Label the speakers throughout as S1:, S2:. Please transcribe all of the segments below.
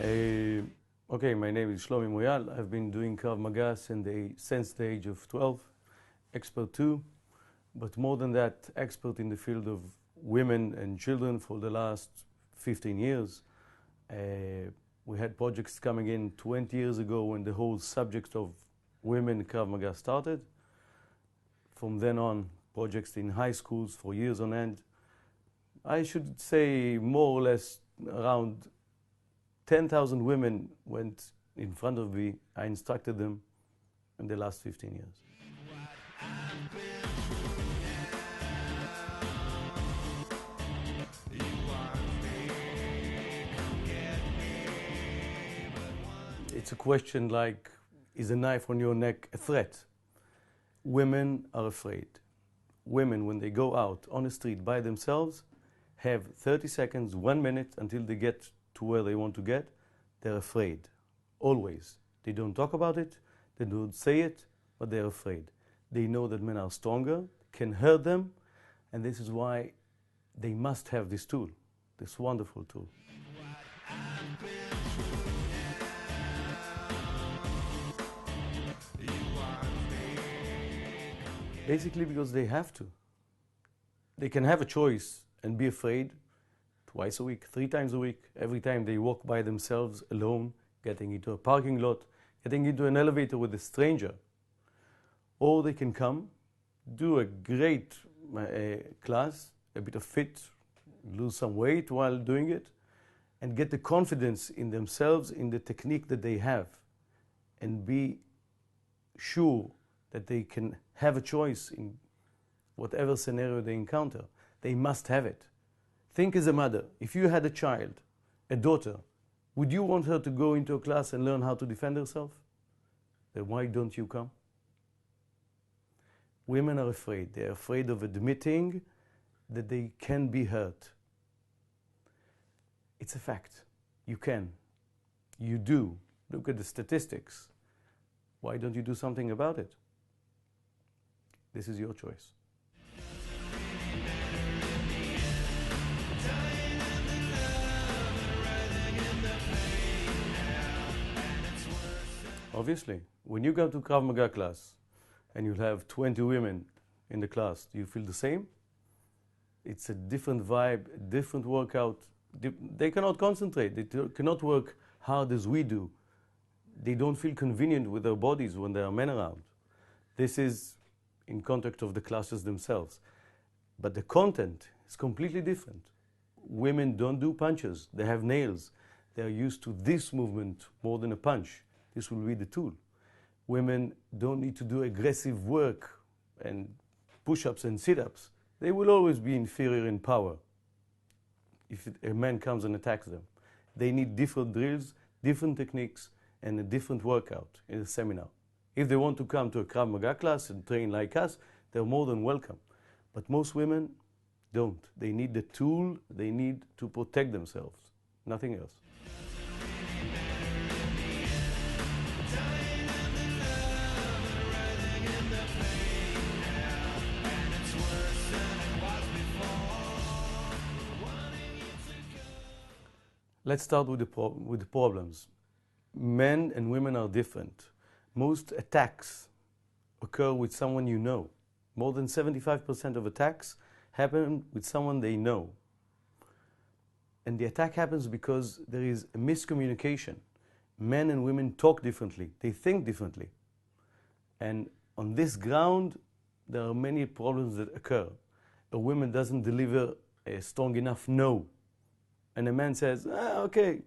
S1: Okay, my name is Shlomi Moyal. I've been doing Krav Maga since the age of 12, expert too, but more than that, expert in the field of women and children for the last 15 years. We had projects coming in 20 years ago when the whole subject of women Krav Maga started. From then on, projects in high schools for years on end. I should say more or less around 10,000 women went in front of me. I instructed them in the last 15 years. It's a question like, is a knife on your neck a threat? Women are afraid. Women, when they go out on the street by themselves, have 30 seconds, 1 minute until they get to where they want to get. They're afraid, always. They don't talk about it, they don't say it, but they're afraid. They know that men are stronger, can hurt them, and this is why they must have this tool, this wonderful tool. Basically because they have to. They can have a choice and be afraid twice a week, 3 times a week, every time they walk by themselves alone, getting into a parking lot, getting into an elevator with a stranger. Or they can come, do a great class, a bit of fit, lose some weight while doing it, and get the confidence in themselves, in the technique that they have, and be sure that they can have a choice in whatever scenario they encounter. They must have it. Think as a mother, if you had a child, a daughter, would you want her to go into a class and learn how to defend herself? Then why don't you come? Women are afraid. They're afraid of admitting that they can be hurt. It's a fact. You can. You do. Look at the statistics. Why don't you do something about it? This is your choice. Obviously, when you go to Krav Maga class and you'll have 20 women in the class, do you feel the same? It's a different vibe, a different workout. They cannot concentrate. They cannot work hard as we do. They don't feel convenient with their bodies when there are men around. This is in context of the classes themselves. But the content is completely different. Women don't do punches. They have nails. They are used to this movement more than a punch. This will be the tool. Women don't need to do aggressive work and push-ups and sit-ups. They will always be inferior in power if a man comes and attacks them. They need different drills, different techniques, and a different workout in a seminar. If they want to come to a Krav Maga class and train like us, they're more than welcome. But most women don't. They need the tool, they need to protect themselves, nothing else. Let's start with the problems. Men and women are different. Most attacks occur with someone you know. More than 75% of attacks happen with someone they know. And the attack happens because there is a miscommunication. Men and women talk differently. They think differently. And on this ground, there are many problems that occur. A woman doesn't deliver a strong enough no. And a man says, okay,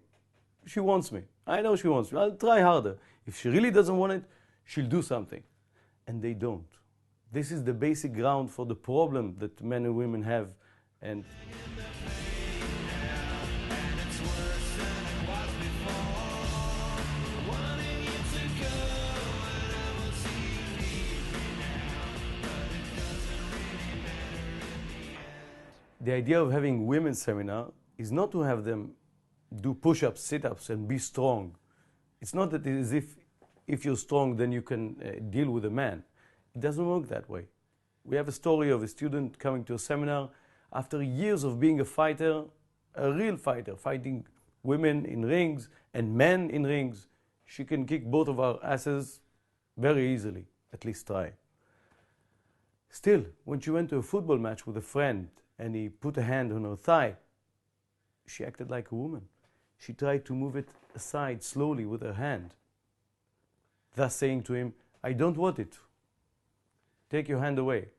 S1: she wants me. I know she wants me. I'll try harder. If she really doesn't want it, she'll do something. And they don't. This is the basic ground for the problem that men and women have. And the idea of having women's seminar is not to have them do push-ups, sit-ups, and be strong. It's not that it is if you're strong, then you can deal with a man. It doesn't work that way. We have a story of a student coming to a seminar after years of being a fighter, a real fighter, fighting women in rings and men in rings. She can kick both of our asses very easily, at least try. Still, when she went to a football match with a friend and he put a hand on her thigh, she acted like a woman. She tried to move it aside slowly with her hand, thus saying to him, I don't want it. Take your hand away.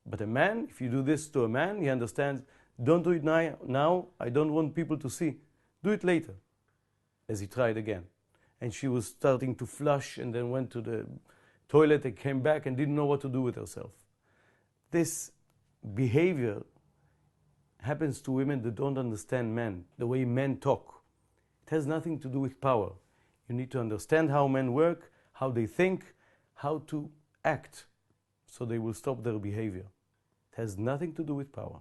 S1: But a man, if you do this to a man, he understands, don't do it now, I don't want people to see. Do it later. As he tried again. And she was starting to flush and then went to the toilet and came back and didn't know what to do with herself. This behavior happens to women that don't understand men, the way men talk. It has nothing to do with power. You need to understand how men work, how they think, how to act, so they will stop their behavior. It has nothing to do with power.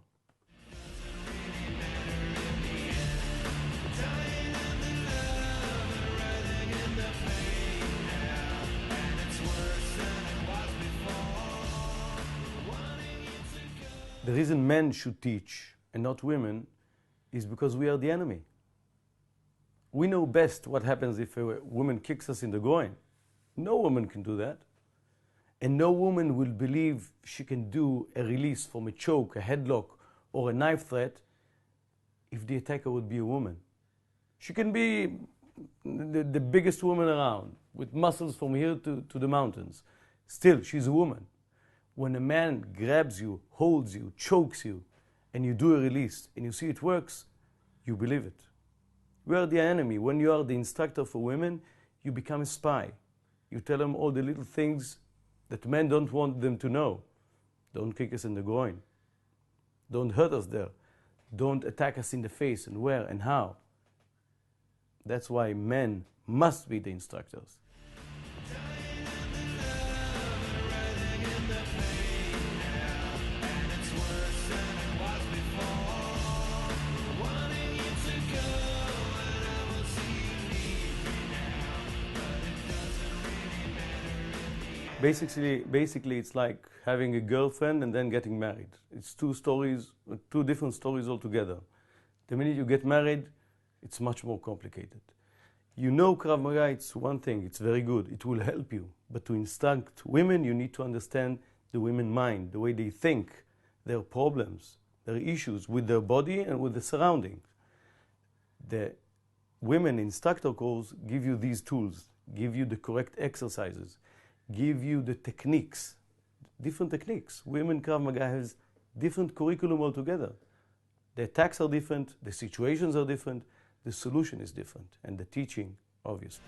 S1: The reason men should teach and not women is because we are the enemy. We know best what happens if a woman kicks us in the groin. No woman can do that. And no woman will believe she can do a release from a choke, a headlock, or a knife threat if the attacker would be a woman. She can be the biggest woman around, with muscles from here to the mountains. Still, she's a woman. When a man grabs you, holds you, chokes you, and you do a release, and you see it works, you believe it. We are the enemy. When you are the instructor for women, you become a spy. You tell them all the little things that men don't want them to know. Don't kick us in the groin. Don't hurt us there. Don't attack us in the face and where and how. That's why men must be the instructors. Basically, it's like having a girlfriend and then getting married. It's two different stories altogether. The minute you get married, it's much more complicated. You know Krav Maga, it's one thing, it's very good, it will help you. But to instruct women, you need to understand the women's mind, the way they think, their problems, their issues with their body and with the surroundings. The women instructor course give you these tools, give you the correct exercises, give you the techniques, different techniques. Women Krav Maga has different curriculum altogether. The attacks are different, the situations are different, the solution is different, and the teaching, obviously.